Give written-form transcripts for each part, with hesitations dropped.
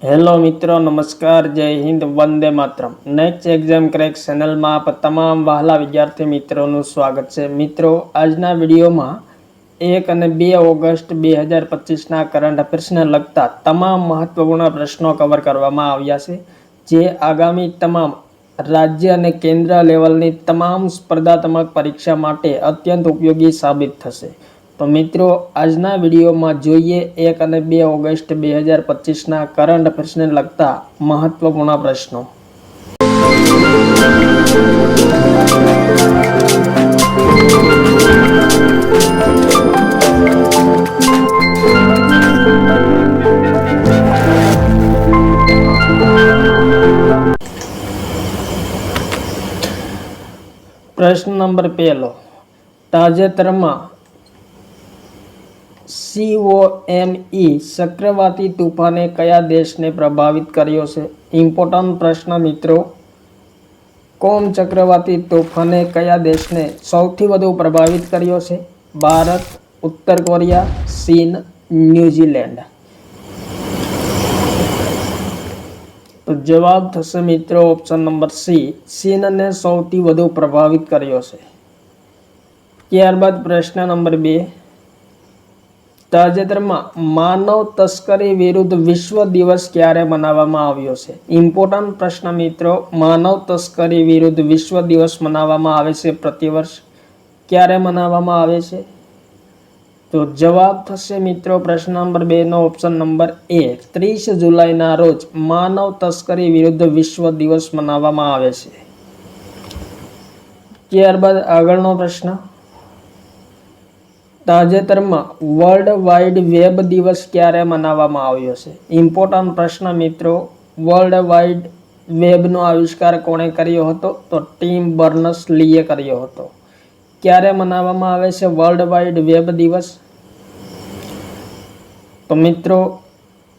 Hello मित्रों, नमस्कार, जय Hind, Vande Mataram. Next exam crack channel में आप तमाम वहाला विद्यार्थी मित्रों स्वागत है। मित्रों, आजना विडियो में 1 અને 2 ઓગસ્ટ 2025 करंट अफेर्स ने लगता तमाम महत्वपूर्ण प्रश्नों कवर करवामां आव्या छे, जे आगामी तमाम राज्य અને केन्द्र लेवलनी तमाम स्पर्धात्मक परीक्षा माटे अत्यंत उपयोगी साबित थशे। तो मित्रों, आजना विडियो में जोईए 1 અને 2 ઓગસ્ટ 2025 करंट अफेर्स ने लगता महत्वपूर्ण प्रश्नों। प्रश्न नंबर 1, ताजेतर में COME चक्रवाती तूफाने कया देश ने प्रभावित कर्यो छे? इम्पोर्टન્ટ प्रश्न मित्रों। कोम चक्रवाती तूफाने कया देश ने सौथी वधु प्रभावित कर्यो छे? भारत, उत्तर कोरिया, चीन, न्यूजीलैंड। तो जवाब थशे मित्रों ऑप्शन नंबर सी, चीन ने सौथी वधु प्रभावित कर्यो छे। त्यारबाद प्रश्न नंबर 2, ताजेतरमां मानव तस्करी विरुद्ध विश्व दिवस क्यारे मनाववामां आव्यो छे? इम्पोर्टન્ટ प्रश्न मित्रों। मानव तस्करी विरुद्ध विश्व दिवस मनाववामां आवे छे प्रतिवर्ष। क्यारे मनाववामां आवे छे? तो जवाब थशे मित्रों प्रश्न नंबर 2 नो ऑप्शन नंबर ए, 30 जुलाईना रोज मानव तस्करी विरुद्ध विश्व दिवस मनाववामां आवे छे। त्यारबाद आगळनो प्रश्न, ताजेतरमां वर्ल्ड वाइड वेब दिवस क्यारे मनाववामां आव्यो छे? इम्पोर्टન્ટ प्रश्न मित्रों। वर्ल्ड वाइड वेबनो आविष्कार कोणे कर्यो हतो? तो टिम बर्नर्स-लीए कर्यो हतो। क्यारे मनाववामां आवे छे वर्ल्ड वाइड वेब दिवस? तो मित्रों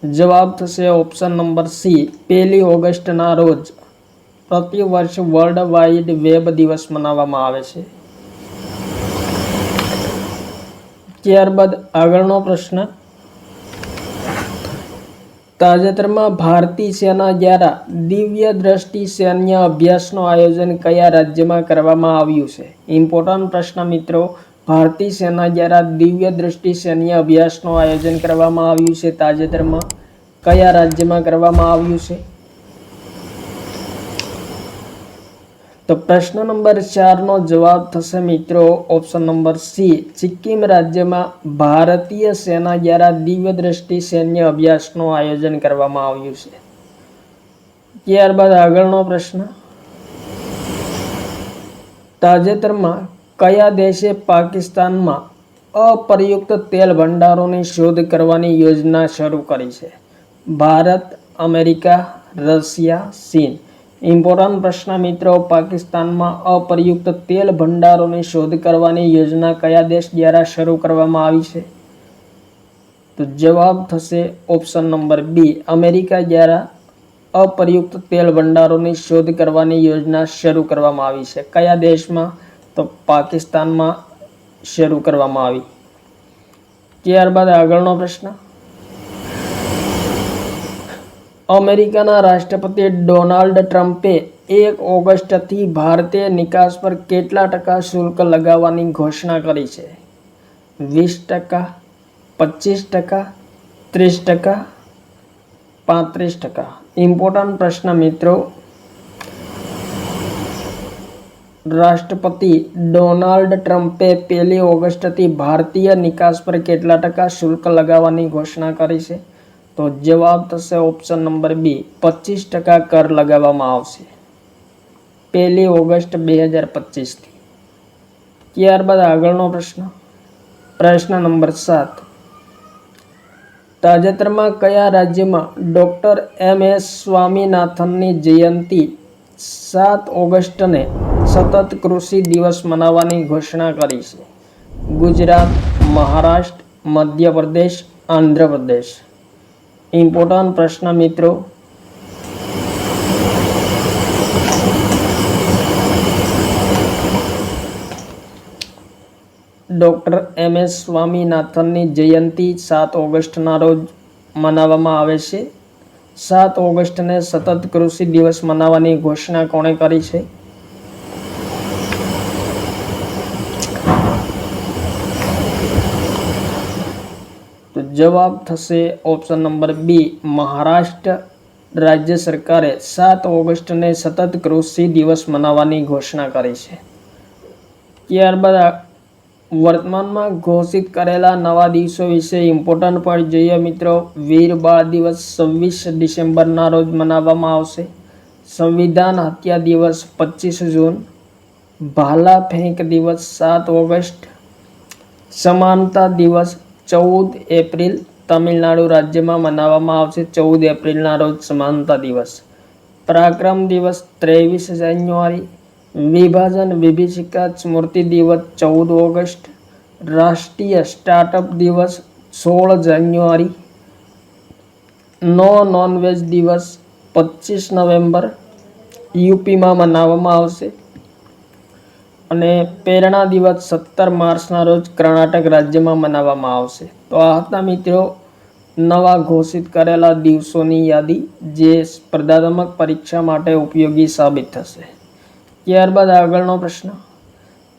जवाब थशे ऑप्शन नंबर सी, 1 ऑगस्ट ना रोज प्रति वर्ष वर्ल्ड वाइड वेब दिवस मनाववामां आवे छे। त्यारबाद आगळनो प्रश्न, ताजेतरमां भारतीय सेना द्वारा दिव्य दृष्टि सैन्य अभ्यासનું आयोजन कया राज्यमां करवामां આવ્યું છે? इम्पोर्टન્ટ प्रश्न मित्रों। भारतीय सेना द्वारा दिव्य दृष्टि सैन्य अभ्यासનું आयोजन करवामां આવ્યું છે ताजेतरमां कया राज्यमां करवामां આવ્યું છે? तो प्रश्न नंबर 4 नो जवाब थशे मित्रों ऑप्शन नंबर सी, सिक्किम राज्य में भारतीय सेना द्वारा दिव्य दृष्टि सैन्य अभ्यासનું आयोजन करवामां આવ્યું છે। त्यारबाद आगळनो प्रश्न, ताजेतरमां कया देशे पाकिस्तान में अप्रयुक्त तेल भंडारोनी शोध करवानी योजना शरू करी छे? भारत, अमेरिका, रशिया, चीन। इम्पोर्टન્ટ प्रश्न मित्रों। पाकिस्तान में अप्रयुक्त तेल भंडारोनी शोध करवानी योजना कया देश द्वारा शुरू करवामां आवी छे? तो जवाब थशे ऑप्शन नंबर बी, अमेरिका द्वारा अप्रयुक्त तेल भंडारोनी शोध करवानी योजना शुरू करवामां आवी छे। कया देश में? तो पाकिस्तान में शुरू करवामां आवी। त्यारबाद आगळनो प्रश्न, अमेरिकाना राष्ट्रपति डोनाल्ड ट्रम्पे 1 ऑगस्ट थी भारतीय निकास पर केटला टका शुल्क लगाववानी घोषणा करी छे? 20%, 25%, 30%, 35%। इम्पोर्टન્ટ प्रश्न मित्रों। राष्ट्रपति डोनाल्ड ट्रम्पे 1 ऑगस्ट थी भारतीय निकास पर केटला टका शुल्क लगाववानी घोषणा करी छे? तो जवाब थशे ऑप्शन नंबर बी, 25% कर लगाववामां आवशे 1 ऑगस्ट 2025 थी। त्यारबाद आगळनो प्रश्न, प्रश्न नंबर 7, ताजेतरमां कया राज्यमां डॉक्टर MS स्वामीनाथननी जयंती 7 ऑगस्ट ने सतत कृषि दिवस मनाववानी घोषणा करी छे? गुजरात, महाराष्ट्र, मध्य प्रदेश, आंध्र प्रदेश। इम्पोर्टન્ટ प्रश्न मित्रों। डॉक्टर MS स्वामीनाथननी जयंती 7 ऑगस्टना रोज मनाववामां आवे छे। 7 ઓગસ્ટને સતત કૃષિ દિવસ મનાવવાની ઘોષણા કોણે કરી છે? તો જવાબ થશે ઓપ્શન નંબર બી, મહારાષ્ટ્ર રાજ્ય સરકારે 7 ઓગસ્ટને સતત કૃષિ દિવસ મનાવવાની ઘોષણા કરી છે. ત્યારબાદ વર્તમાનમાં ઘોષિત કરેલા નવા દિવસો વિશે ઇમ્પોર્ટન્ટ પોઈન્ટ જોઈએ મિત્રો. વીર બાળ દિવસ 26 ડિસેમ્બરના રોજ મનાવવામાં આવશે. સંવિધાન હત્યા દિવસ 25 જૂન, ભાલા ફેંક દિવસ 7 ઓગસ્ટ, સમાનતા દિવસ 14 એપ્રિલ તમિલનાડુ રાજ્યમાં મનાવવામાં આવશે. 14 એપ્રિલના રોજ સમાનતા દિવસ. પરાક્રમ દિવસ 23 જાન્યુઆરી, વિભાજન વિભીષિકા સ્મૃતિ દિવસ 14 ઓગસ્ટ, રાષ્ટ્રીય સ્ટાર્ટઅપ દિવસ 16 જાન્યુઆરી, નો નોનવેજ દિવસ 25 નવેમ્બર યુપીમાં મનાવવામાં આવશે અને પ્રેરણા દિવસ 17 માર્ચના રોજ કર્ણાટક રાજ્યમાં મનાવવામાં આવશે. તો આ હતા મિત્રો નવા ઘોષિત કરેલા દિવસોની યાદી, જે સ્પર્ધાત્મક પરીક્ષા માટે ઉપયોગી સાબિત થશે. ત્યારબાદ આગળનો પ્રશ્ન,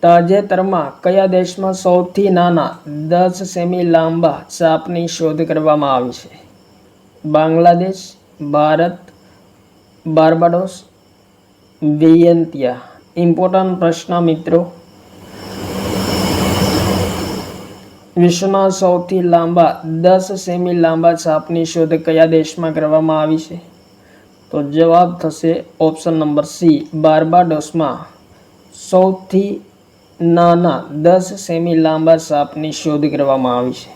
તાજેતરમાં કયા દેશમાં સૌથી નાના 10 સેમી લાંબા સાપની શોધ કરવામાં આવી છે? બાંગ્લાદેશ, ભારત, બાર્બાડોસ, વિયેન્તિયા. ઇમ્પોર્ટન્ટ પ્રશ્ન મિત્રો. વિશ્વના સૌથી લાંબા 10 સેમી લાંબા સાપની શોધ કયા દેશમાં કરવામાં આવી છે? તો જવાબ થશે ઓપ્શન નંબર સી, બાર્બાડોસમાં સૌથી નાના 10 સેમી લાંબા સાપની શોધ કરવામાં આવી છે.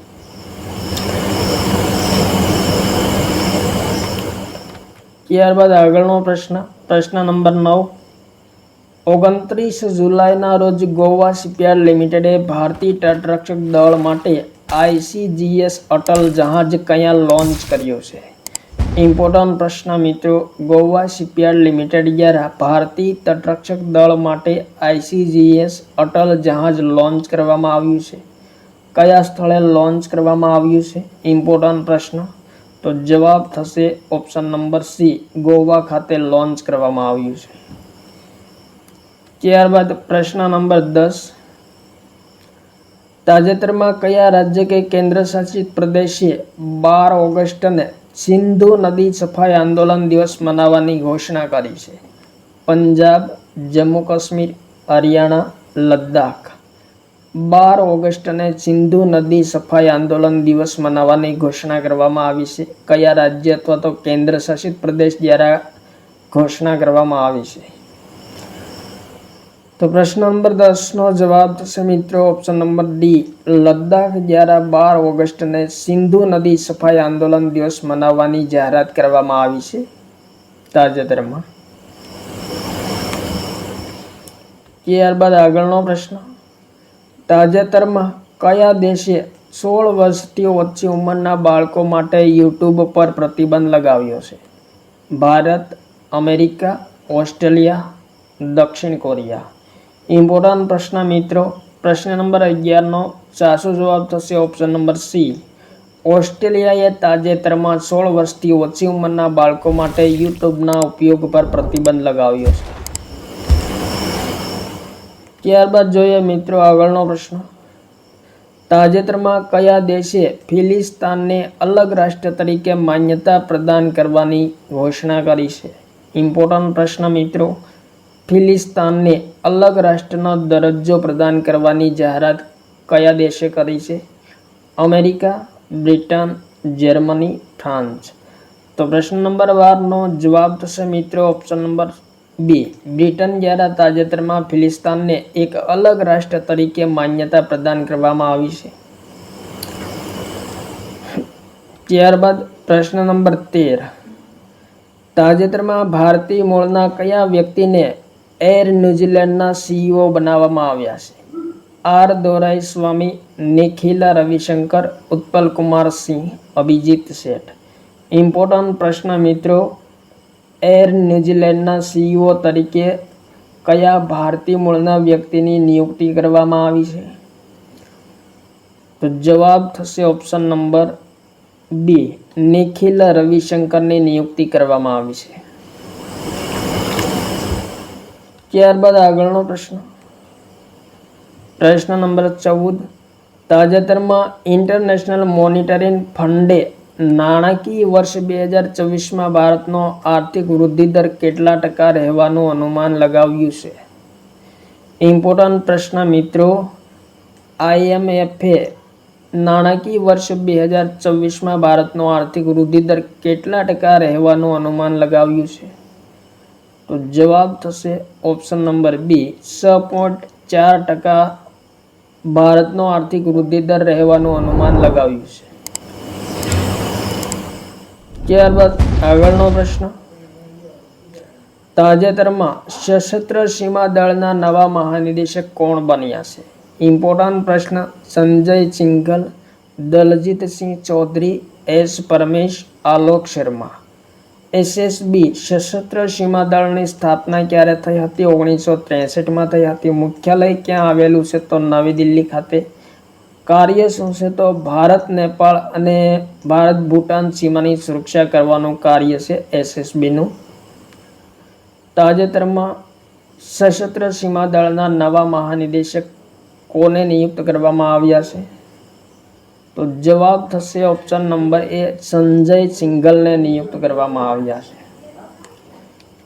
ત્યારબાદ આગળનો પ્રશ્ન, પ્રશ્ન નંબર 9. 29 જુલાઈના રોજ ગોવા શિપયાર્ડ લિમિટેડે ભારતીય તટરક્ષક દળ માટે ICGS અટલ જહાજ કયા લોન્ચ કર્યો છે? ઇમ્પોર્ટન્ટ પ્રશ્ન મિત્રો. ગોવા શિપયાર્ડ લિમિટેડ દ્વારા ભારતીય તટરક્ષક દળ માટે ICGS અટલ જહાજ લોન્ચ કરવામાં આવ્યું છે. કયા સ્થળે લોન્ચ કરવામાં આવ્યું છે? ઇમ્પોર્ટન્ટ પ્રશ્ન. તો જવાબ થશે ઓપ્શન નંબર સી, ગોવા ખાતે લોન્ચ કરવામાં આવ્યું છે. ત્યારબાદ પ્રશ્ન નંબર 10. તાજેતરમાં કયા રાજ્ય કે કેન્દ્ર શાસિત પ્રદેશે 12 ઓગસ્ટને સિંધુ નદી સફાઈ આંદોલન દિવસ મનાવવાની ઘોષણા કરી છે? પંજાબ, જમ્મુ કાશ્મીર, હરિયાણા, લદ્દાખ. 12 ઓગસ્ટને સિંધુ નદી સફાઈ આંદોલન દિવસ મનાવવાની ઘોષણા કરવામાં આવી છે. કયા રાજ્ય અથવા તો કેન્દ્ર શાસિત પ્રદેશ દ્વારા ઘોષણા કરવામાં આવી છે? તો પ્રશ્ન નંબર 10નો જવાબ થશે મિત્રો ઓપ્શન નંબર ડી, લદ્દાખ દ્વારા 12 ઓગસ્ટને સિંધુ નદી સફાઈ આંદોલન દિવસ મનાવવાની જાહેરાત કરવામાં આવી છે તાજેતરમાં. ત્યારબાદ આગળનો પ્રશ્ન, તાજેતરમાં કયા દેશે 16 વર્ષથી ઓછી ઉંમરના બાળકો માટે યુટ્યુબ પર પ્રતિબંધ લગાવ્યો છે? ભારત, અમેરિકા, ઓસ્ટ્રેલિયા, દક્ષિણ કોરિયા. ઇમ્પોર્ટન્ટ પ્રશ્ન મિત્રો. પ્રશ્ન નંબર 11નો સાચો જવાબ થશે ઓપ્શન નંબર સી, ઓસ્ટ્રેલિયાએ તાજેતરમાં 16 વર્ષથી ઓછી ઉંમરના બાળકો માટે યુટ્યુબના ઉપયોગ પર પ્રતિબંધ લગાવ્યો છે. ત્યારબાદ જોઈએ મિત્રો આગળનો પ્રશ્ન, તાજેતરમાં કયા દેશે ફિલિસ્તાનને અલગ રાષ્ટ્ર તરીકે માન્યતા પ્રદાન કરવાની ઘોષણા કરી છે? ઇમ્પોર્ટન્ટ પ્રશ્ન મિત્રો. ફિલિસ્તાનને અલગ રાષ્ટ્રનો દરજ્જો પ્રદાન કરવાની જાહેરાત કયા દેશે કરી છે? America, Britain, Germany, France. તો પ્રશ્ન નંબર 12નો જવાબ થશે મિત્રો ઓપ્શન નંબર બી, બ્રિટન દ્વારા તાજેતરમાં ફિલિસ્તાનને એક અલગ રાષ્ટ્ર તરીકે માન્યતા પ્રદાન કરવામાં આવી છે. ત્યારબાદ પ્રશ્ન નંબર 13. તાજેતરમાં ભારતીય મૂળના કયા વ્યક્તિને એર ન્યૂઝીલેન્ડના CEO બનાવવામાં આવ્યા છે? આર દોરાઈસ્વામી, નિખિલા રવિશંકર, ઉત્પલ કુમાર સિંહ, અભિજીત શેઠ. ઇમ્પોર્ટન્ટ પ્રશ્ન મિત્રો. એર ન્યૂઝીલેન્ડના CEO તરીકે કયા ભારતીય મૂળના વ્યક્તિની નિયુક્તિ કરવામાં આવી છે? તો જવાબ થશે ઓપ્શન નંબર બી નિખિલ રવિશંકરની નિયુક્તિ કરવામાં આવી છે. ત્યારબાદ આગળનો પ્રશ્ન, પ્રશ્ન નંબર 14. તાજેતરમાં ઇન્ટરનેશનલ મોનિટરિંગ ફંડે નાણાકીય વર્ષ 2024માં ભારતનો આર્થિક વૃદ્ધિ દર કેટલા ટકા રહેવાનું અનુમાન લગાવ્યું છે? ઇમ્પોર્ટન્ટ પ્રશ્ન મિત્રો. IMFએ નાણાકીય વર્ષ 2024માં ભારતનો આર્થિક વૃદ્ધિ દર કેટલા ટકા રહેવાનું અનુમાન લગાવ્યું છે? તો જવાબ થશે ઓપ્શન નંબર બી, 6.4% ભારતનો આર્થિક વૃદ્ધિ દર રહેવાનું અનુમાન લગાવ્યું છે. ત્યારબાદ આગળનો પ્રશ્ન, તાજેતરમાં સશસ્ત્ર સીમા દળના નવા મહાનિદેશક કોણ બન્યા છે? ઇમ્પોર્ટન્ટ પ્રશ્ન. સંજય સિંઘલ, દલજીતસિંહ ચૌધરી, એસ પરમેશ, આલોક શર્મા. SSB સશસ્ત્ર સીમા દળની સ્થાપના ક્યારે થઈ હતી? 1963માં થઈ હતી. મુખ્યાલય ક્યાં આવેલું છે? તો નવી દિલ્હી ખાતે. કાર્ય શું છે? તો ભારત નેપાળ અને ભારત ભૂટાન સીમાની સુરક્ષા કરવાનું કાર્ય છે SSBનું. તાજેતરમાં સશસ્ત્ર સીમા દળના નવા મહાનિદેશક કોને નિયુક્ત કરવામાં આવ્યા છે? તો જવાબ થશે ઓપ્શન નંબર એ, સંજય સિંઘલને નિયુક્ત કરવામાં આવ્યા છે.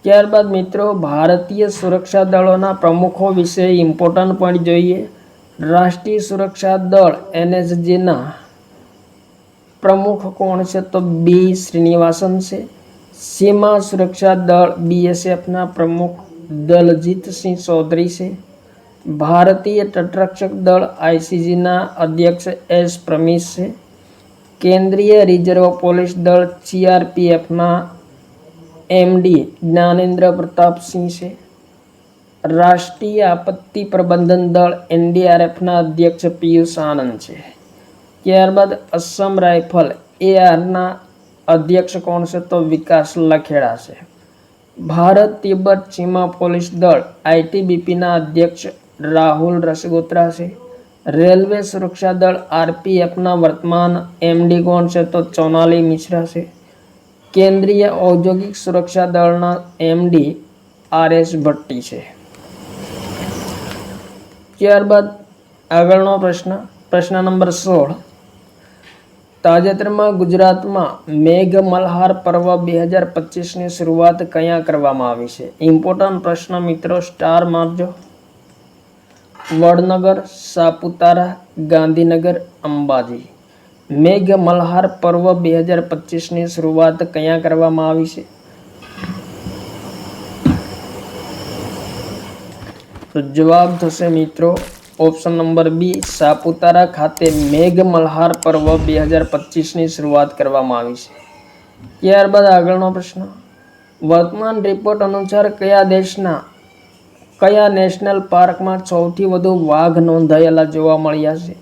ત્યારબાદ મિત્રો ભારતીય સુરક્ષા દળોના પ્રમુખો વિશે ઇમ્પોર્ટન્ટ પોઈન્ટ જોઈએ. રાષ્ટ્રીય સુરક્ષા દળ NSGના પ્રમુખ કોણ છે? તો બી શ્રીનિવાસન છે. સીમા સુરક્ષા દળ BSFના પ્રમુખ દલજીતસિંહ ચૌધરી છે. ભારતીય તટરક્ષક દળ ICGના અધ્યક્ષ એસ પરમેશ છે. કેન્દ્રીય રિઝર્વ પોલીસ દળ CRPFના MD જ્ઞાનેન્દ્ર પ્રતાપસિંહ છે. રાષ્ટ્રીય આપત્તિ પ્રબંધન દળ NDRFના અધ્યક્ષ પિયુષ આનંદ છે. ત્યારબાદ અસમ રાઇફલ ARના અધ્યક્ષ કોણ છે? તો વિકાસ લખેડા છે. ભારત તિબ્બત સીમા પોલીસ દળ ITBPના અધ્યક્ષ રાહુલ રસગોત્રા છે. રેલવે સુરક્ષા દળ RPFના વર્તમાન MD કોણ છે? તો ચોનાલી મિશ્રા છે. કેન્દ્રીય ઔદ્યોગિક સુરક્ષા દળના MD RS ભટ્ટી છે. ત્યારબાદ આગળનો પ્રશ્ન, પ્રશ્ન નંબર 16. તાજેતરમાં ગુજરાતમાં મેઘ મલ્હાર પર્વ 2025ની શરૂઆત ક્યાં કરવામાં આવી છે? ઇમ્પોર્ટન્ટ પ્રશ્ન મિત્રો, સ્ટાર મારજો. વડનગર, સાપુતારા, ગાંધીનગર, અંબાજી. મેઘ મલ્હાર પર્વ 2025ની શરૂઆત ક્યાં કરવામાં આવી છે? તો જવાબ થશે મિત્રો ઓપ્શન નંબર બી, સાપુતારા ખાતે મેઘ મલ્હાર પર્વ 2025ની શરૂઆત કરવામાં આવી છે. ત્યારબાદ આગળનો પ્રશ્ન, વર્તમાન રિપોર્ટ અનુસાર કયા નેશનલ પાર્કમાં સૌથી વધુ વાઘ નોંધાયેલા જોવા મળ્યા છે?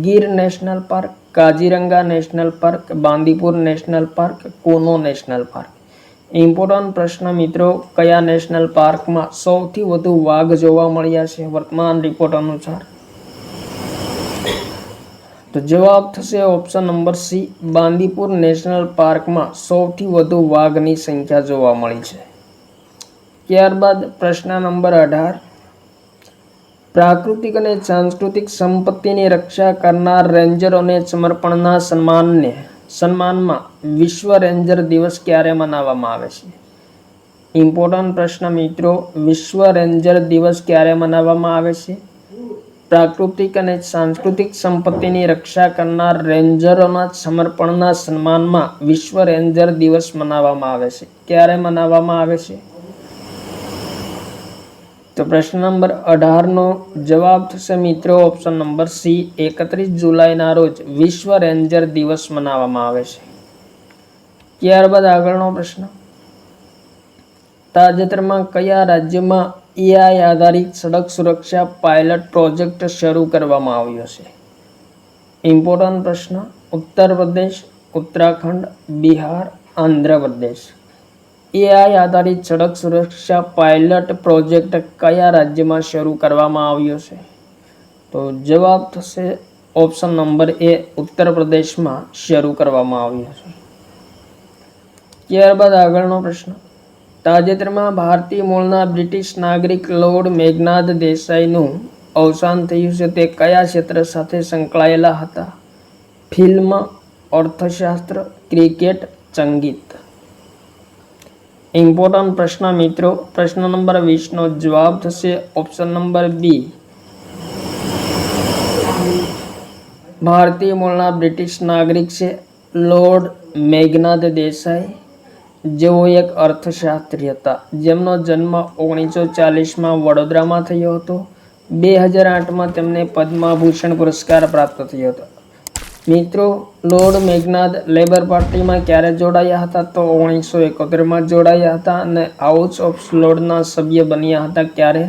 Gir national park, Kaziranga national park, Bandipur national park, Kuno national park. Important પ્રશ્ન મિત્રો, કયા નેશનલ પાર્કમાં સૌથી વધુ વાઘ જોવા મળ્યા છે વર્તમાન રિપોર્ટ અનુસાર? તો જવાબ થશે option number C, Bandipur national પાર્કમાં સૌથી વધુ વાઘની સંખ્યા જોવા મળી છે. ત્યારબાદ પ્રશ્ન નંબર 18. પ્રાકૃતિક અને સાંસ્કૃતિક સંપત્તિની રક્ષા કરનાર રેન્જરોને સમર્પણના સન્માનમાં વિશ્વ રેન્જર દિવસ ક્યારે મનાવવામાં આવે છે? ઇમ્પોર્ટન્ટ પ્રશ્ન મિત્રો, વિશ્વ રેન્જર દિવસ ક્યારે મનાવવામાં આવે છે? પ્રાકૃતિક અને સાંસ્કૃતિક સંપત્તિની રક્ષા કરનાર રેન્જરોના સમર્પણના સન્માનમાં વિશ્વ રેન્જર દિવસ મનાવવામાં આવે છે. ક્યારે મનાવવામાં આવે છે? તો પ્રશ્ન નંબર 18નો જવાબ થશે મિત્રો ઓપ્શન નંબર સી, 31 જુલાઈના રોજ વિશ્વ રેન્જર દિવસ મનાવવામાં આવે છે. ત્યારબાદ આગળનો પ્રશ્ન, તાજેતરમાં કયા રાજ્યમાં AI આધારિત સડક સુરક્ષા પાયલટ પ્રોજેક્ટ શરૂ કરવામાં આવ્યો છે? ઇમ્પોર્ટન્ટ પ્રશ્ન, ઉત્તર પ્રદેશ, ઉત્તરાખંડ, બિહાર, આંધ્રપ્રદેશ. AI આધારિત સડક સુરક્ષા પાયલટ પ્રોજેક્ટ કયા રાજ્યમાં શરૂ કરવામાં આવ્યો છે? તો જવાબ થશે ઓપ્શન નંબર એ ઉત્તર પ્રદેશમાં શરૂ કરવામાં આવ્યો છે. ત્યારબાદ આગળનો પ્રશ્ન. તાજેતરમાં ભારતીય મૂળના બ્રિટિશ નાગરિક લોર્ડ મેઘનાદ દેસાઈનું અવસાન થયું છે. તે કયા ક્ષેત્ર સાથે સંકળાયેલા હતા? ફિલ્મ, અર્થશાસ્ત્ર, ક્રિકેટ, સંગીત. ઇમ્પોર્ટન્ટ પ્રશ્ન મિત્રો. પ્રશ્ન નંબર 20નો જવાબ થશે ઓપ્શન નંબર બી. ભારતીય મૂળના બ્રિટિશ નાગરિક છે લોર્ડ મેઘનાદ દેસાઈ, જેઓ એક અર્થશાસ્ત્રી હતા, જેમનો જન્મ 1940માં વડોદરામાં થયો હતો. 2008માં તેમને પદ્મભૂષણ પુરસ્કાર પ્રાપ્ત થયો હતો. મિત્રો, લોર્ડ મેઘનાદ લેબર પાર્ટીમાં ક્યારે જોડાયા હતા? તો 1971માં જોડાયા હતા અને હાઉસ ઓફ લોર્ડના સભ્ય બન્યા હતા. ક્યારે?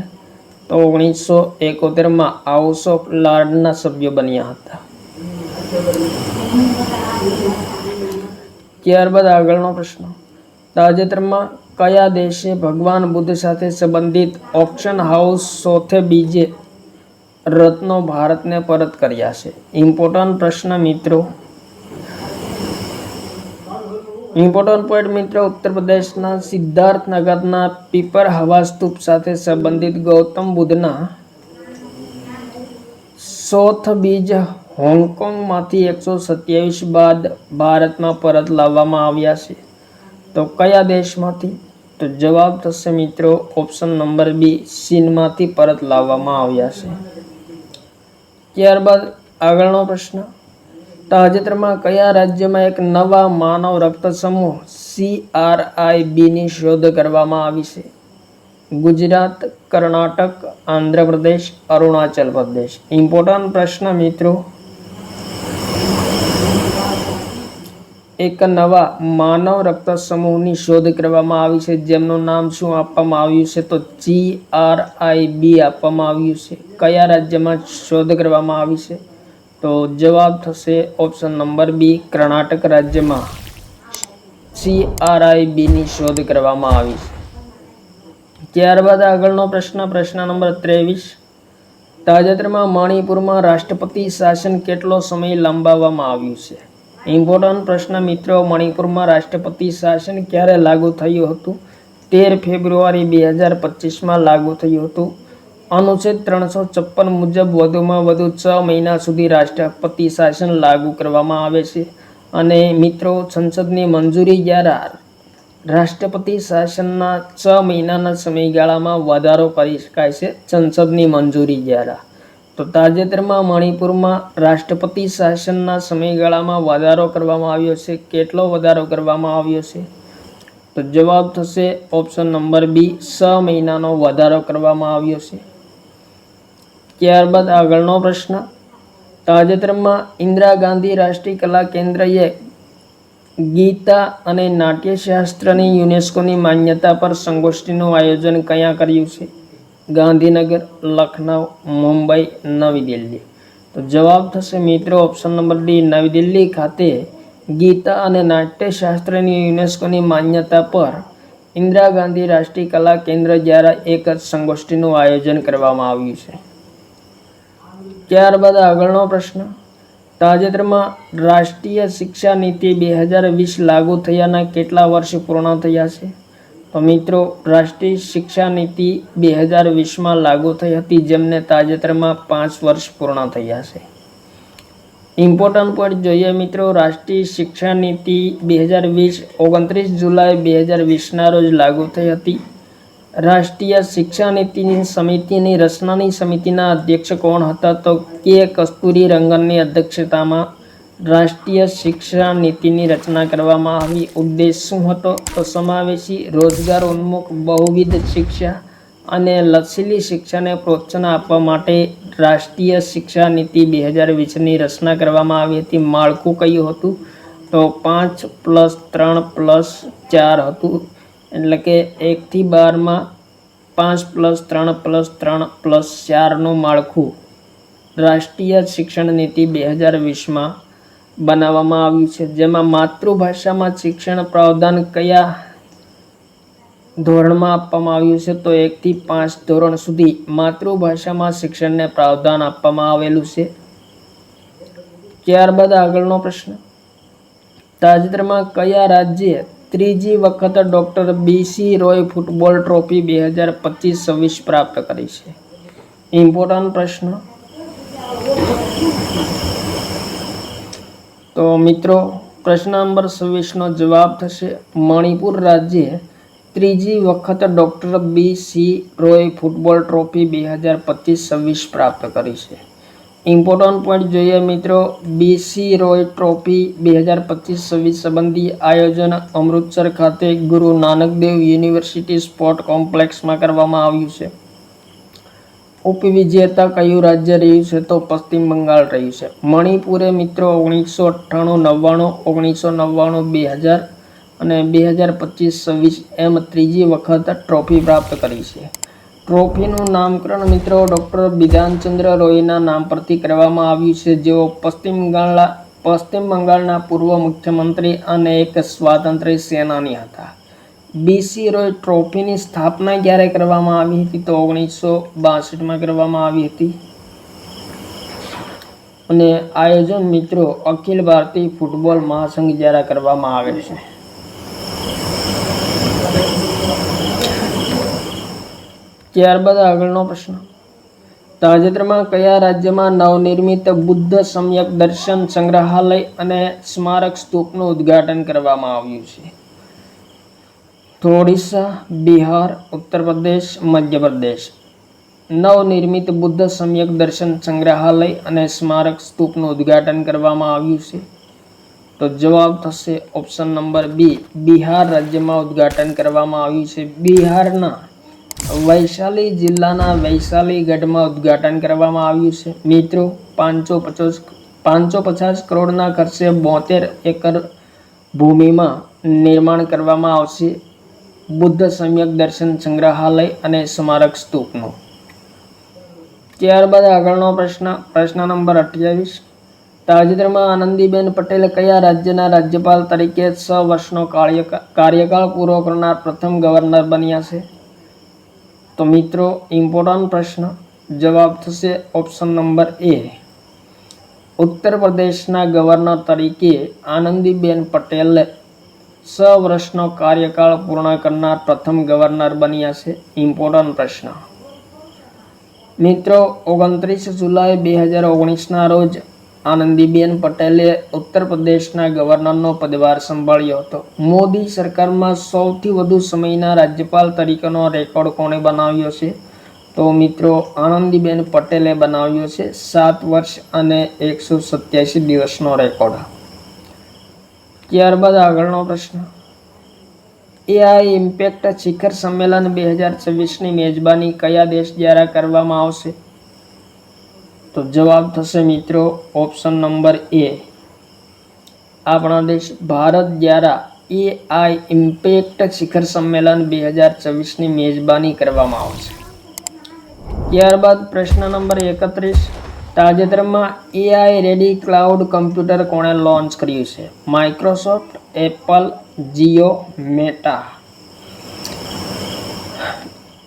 તો 1971માં હાઉસ ઓફ લોર્ડના સભ્ય બન્યા હતા. ત્યારબાદ આગળનો પ્રશ્ન. તાજેતરમાં કયા દેશે ભગવાન બુદ્ધ સાથે સંબંધિત ઓક્શન હાઉસ સોથેબીઝે રત્નો ભારતને પરત કર્યા છે? ઇમ્પોર્ટન્ટ પ્રશ્ન મિત્રો. ઇમ્પોર્ટન્ટ પોઈન્ટ મિત્રો. ઉત્તર પ્રદેશના સિદ્ધાર્થનગરના પીપર હવા સ્તૂપ સાથે સંબંધિત ગૌતમ બુદ્ધના સોથબીજ હોંગકોંગમાંથી 127 બાદ ભારતમાં પરત લાવવામાં આવ્યા છે. તો કયા દેશમાંથી? તો જવાબ થશે મિત્રો ઓપ્શન નંબર બી, ચીનમાંથી પરત લાવવામાં આવ્યા છે. ત્યારબાદ આગળનો પ્રશ્ન. તાજેતરમાં કયા રાજ્યમાં એક નવા માનવ રક્ત સમૂહ CRIBની શોધ કરવામાં આવી છે? ગુજરાત, કર્ણાટક, આંધ્રપ્રદેશ, અરુણાચલ પ્રદેશ. ઇમ્પોર્ટન્ટ પ્રશ્ન મિત્રો. એક નવા માનવ રક્ત સમૂહની શોધ કરવામાં આવી છે, જેમનું નામ શું આપવામાં આવ્યું છે? તો CRIB આપવામાં આવ્યું છે. કયા રાજ્યમાં શોધ કરવામાં આવી છે? તો જવાબ થશે ઓપ્શન નંબર બી, કર્ણાટક રાજ્યમાં CRIBની શોધ કરવામાં આવી છે. ત્યારબાદ આગળનો પ્રશ્ન. પ્રશ્ન નંબર 23. તાજેતરમાં મણિપુરમાં રાષ્ટ્રપતિ શાસન કેટલો સમય લંબાવવામાં આવ્યું છે? ઇમ્પોર્ટન્ટ પ્રશ્ન મિત્રો. મણિપુરમાં રાષ્ટ્રપતિ શાસન ક્યારે લાગુ થયું હતું? 13 ફેબ્રુઆરી 2025માં લાગુ થયું હતું. અનુચ્છેદ 356 મુજબ વધુમાં વધુ 6 મહિના સુધી રાષ્ટ્રપતિ શાસન લાગુ કરવામાં આવે છે. અને મિત્રો, સંસદની મંજૂરી દ્વારા રાષ્ટ્રપતિ શાસનના 6 મહિનાના સમયગાળામાં વધારો કરી શકાય છે સંસદની મંજૂરી દ્વારા. તો તાજેતરમાં મણિપુરમાં રાષ્ટ્રપતિ શાસનના સમયગાળામાં વધારો કરવામાં આવ્યો છે. કેટલો વધારો કરવામાં આવ્યો છે? તો જવાબ થશે ઓપ્શન નંબર બી, 6 મહિનાનો વધારો કરવામાં આવ્યો છે. ત્યારબાદ આગળનો પ્રશ્ન. તાજેતરમાં ઇન્દિરા ગાંધી રાષ્ટ્રીય કલા કેન્દ્રએ ગીતા અને નાટ્યશાસ્ત્રની યુનેસ્કોની માન્યતા પર સંગોષ્ઠીનું આયોજન ક્યાં કર્યું છે? ગાંધીનગર, લખનઉ, મુંબઈ, નવી દિલ્હી. તો જવાબ થશે મિત્રો ઓપ્શન નંબર ડી, નવી દિલ્હી ખાતે ગીતા અને નાટ્યશાસ્ત્રની યુનેસ્કોની માન્યતા પર ઇન્દિરા ગાંધી રાષ્ટ્રીય કલા કેન્દ્ર દ્વારા એક જ સંગોષ્ઠીનું આયોજન કરવામાં આવ્યું છે. ત્યારબાદ આગળનો પ્રશ્ન. તાજેતરમાં રાષ્ટ્રીય શિક્ષા નીતિ 2020 લાગુ થયાના કેટલા વર્ષ પૂર્ણ થયા છે? તો મિત્રો, રાષ્ટ્રીય શિક્ષા નીતિ 2020માં લાગુ થઈ હતી, જેમને તાજેતરમાં 5 વર્ષ પૂર્ણ થયા છે. ઇમ્પોર્ટન્ટ પોઈન્ટ જોઈએ મિત્રો. રાષ્ટ્રીય શિક્ષા નીતિ 2020 29 જુલાઈ 2020ના રોજ લાગુ થઈ હતી. રાષ્ટ્રીય શિક્ષા નીતિની સમિતિની રચનાની સમિતિના અધ્યક્ષ કોણ હતા? તો કે કસ્તુરી રંગનની અધ્યક્ષતામાં રાષ્ટ્રીય શિક્ષા નીતિની રચના કરવામાં આવી. ઉદ્દેશ શું હતો? તો સમાવેશી, રોજગાર ઉન્મુખ, બહુવિધ શિક્ષા અને લચીલી શિક્ષાને પ્રોત્સાહન આપવા માટે રાષ્ટ્રીય શિક્ષા નીતિ 2020ની રચના કરવામાં આવી હતી. માળખું કયું હતું? તો 5+3+4 હતું. એટલે કે 1 થી 12માં 5+3+3+4નું માળખું રાષ્ટ્રીય શિક્ષણ નીતિ 2020માં બનાવવામાં આવ્યું છે. જેમાં માતૃભાષામાં શિક્ષણ પ્રાવધાન કયા ધોરણમાં આપવામાં આવ્યું છે? તો 1 થી 5 ધોરણ સુધી માતૃભાષામાં શિક્ષણને પ્રાવધાન આપવામાં આવેલું છે. ત્યારબાદ આગળનો પ્રશ્ન, તાજેતરમાં કયા રાજ્યે ત્રીજી વખત doctor BC Roy football trophy 2025-26 પ્રાપ્ત કરી છે? ઇમ્પોર્ટન્ટ પ્રશ્ન. તો મિત્રો પ્રશ્ન નંબર 26નો જવાબ થશે મણિપુર રાજ્યે ત્રીજી વખત doctor BC Roy football trophy 2025-26 પ્રાપ્ત કરી છે. ઇમ્પોર્ટન્ટ પોઈન્ટ જોઈએ મિત્રો, બીસી રોય ટ્રોફી 2025-26 સંબંધી આયોજન અમૃતસર ખાતે ગુરુ નાનક દેવ યુનિવર્સિટી સ્પોર્ટ કોમ્પ્લેક્સમાં કરવામાં આવ્યું છે. ઉપવિજેતા કયું રાજ્ય રહ્યું છે? તો પશ્ચિમ બંગાળ રહ્યું છે. મણિપુરે મિત્રો 1998, 99, 2000 અને 2025-26 એમ ત્રીજી વખત ટ્રોફી પ્રાપ્ત કરી છે. ટ્રોફીનું નામકરણ મિત્રો ડોક્ટર બિધાનચંદ્ર રોયના નામ પરથી કરવામાં આવ્યું છે, જેઓ પશ્ચિમ બંગાળના પૂર્વ મુખ્યમંત્રી અને એક સ્વાતંત્ર્ય સેનાની હતા. બીસી રોય ટ્રોફીની સ્થાપના ક્યારે કરવામાં આવી હતી? તો 1962માં કરવામાં આવી હતી. અને આયોજન મિત્રો અખિલ ભારતીય ફૂટબોલ મહાસંઘ દ્વારા કરવામાં આવે છે. ત્યારબાદ આગળનો પ્રશ્ન, તાજેતરમાં કયા રાજ્યમાં નવનિર્મિત બુદ્ધ સમ્યક દર્શન સંગ્રહાલય અને સ્મારક સ્તૂપનું ઉદ્ઘાટન કરવામાં આવ્યું છે? તો ઓડિશા, બિહાર, ઉત્તર પ્રદેશ, મધ્યપ્રદેશ. નવનિર્મિત બુદ્ધ સમ્યક દર્શન સંગ્રહાલય અને સ્મારક સ્તૂપનું ઉદ્ઘાટન કરવામાં આવ્યું છે. તો જવાબ થશે ઓપ્શન નંબર બી, બિહાર રાજ્યમાં ઉદ્ઘાટન કરવામાં આવ્યું છે. બિહારના વૈશાલી જિલ્લાના વૈશાલી ગઢમાં ઉદ્ઘાટન કરવામાં આવ્યું છે. મિત્રો 550 કરોડના ખર્ચે 72 એકર ભૂમિમાં નિર્માણ કરવામાં આવશે બુદ્ધ સમ્યક દર્શન સંગ્રહાલય અને સ્મારક સ્તૂપનું. ત્યારબાદ આગળનો પ્રશ્ન નંબર 28, તાજેતરમાં આનંદીબેન પટેલ કયા રાજ્યના રાજ્યપાલ તરીકે 6 વર્ષનો કાર્યકાળ પૂરો કરનાર પ્રથમ ગવર્નર બન્યા છે? તો મિત્રો ઇમ્પોર્ટન્ટ પ્રશ્ન, જવાબ થશે ઓપ્શન નંબર એ, ઉત્તર પ્રદેશના ગવર્નર તરીકે આનંદીબેન પટેલ 6 વર્ષનો કાર્યકાળ પૂર્ણ કરનાર પ્રથમ ગવર્નર બન્યા છે. ઇમ્પોર્ટન્ટ પ્રશ્ન. મિત્રો 29 જુલાઈ 2019ના રોજ આનંદીબેન પટેલે ઉત્તર પ્રદેશના ગવર્નરનો પદભાર સંભાળ્યો હતો. મોદી સરકારમાં સૌથી વધુ સમયના રાજ્યપાલ તરીકેનો રેકોર્ડ કોણે બનાવ્યો છે? તો મિત્રો આનંદીબેન પટેલે બનાવ્યો છે 7 વર્ષ અને 187 દિવસનો રેકોર્ડ. ત્યારબાદ આગળનો પ્રશ્ન, એઆઈ ઇમ્પેક્ટ શિખર સંમેલન 2026ની મેજબાની કયા દેશ દ્વારા કરવામાં આવશે? તો જવાબ થશે મિત્રો ઓપ્શન નંબર એ, આપણા દેશ ભારત દ્વારા એઆઈ ઇમ્પેક્ટ શિખર સંમેલન 2026ની મેજબાની કરવામાં આવશે. ત્યારબાદ પ્રશ્ન નંબર 31, તાજેતરમાં એઆઈ રેડી ક્લાઉડ કમ્પ્યુટર કોણે લોન્ચ કર્યું છે? Microsoft, Apple, Jio, meta.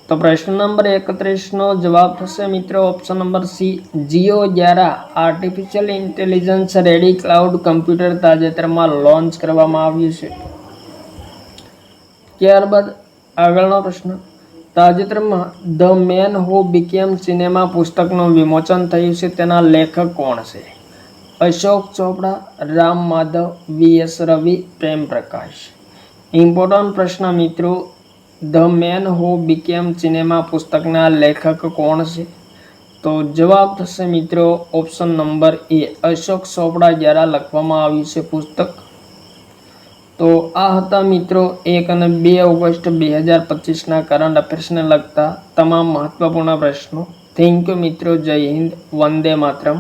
તો પ્રશ્ન નંબર 31નો જવાબ થશે મિત્રો ઓપ્શન નંબર સી, જીઓ દ્વારા artificial intelligence ready cloud computer તાજેતરમાં લોન્ચ કરવામાં આવ્યું છે. ત્યારબાદ આગળનો પ્રશ્ન, તાજેતરમાં the main who became cinema પુસ્તકનું વિમોચન થયું છે, તેના લેખક કોણ છે? અશોક ચોપડા, રામ માધવ, વીએસ રવિ, પ્રેમ પ્રકાશ. ઇમ્પોર્ટન્ટ પ્રશ્ન મિત્રો, the main who became cinema પુસ્તકના લેખક કોણ છે? તો જવાબ થશે મિત્રો ઓપ્શન નંબર એ, અશોક ચોપડા દ્વારા લખવામાં આવ્યું છે પુસ્તક. તો આ હતા મિત્રો 1 અને 2 ઓગસ્ટ 2025ના કરંટ અફેર્સને લગતા તમામ મહત્વપૂર્ણ પ્રશ્નો. થેન્ક યુ મિત્રો. જય હિન્દ. વંદે માતરમ.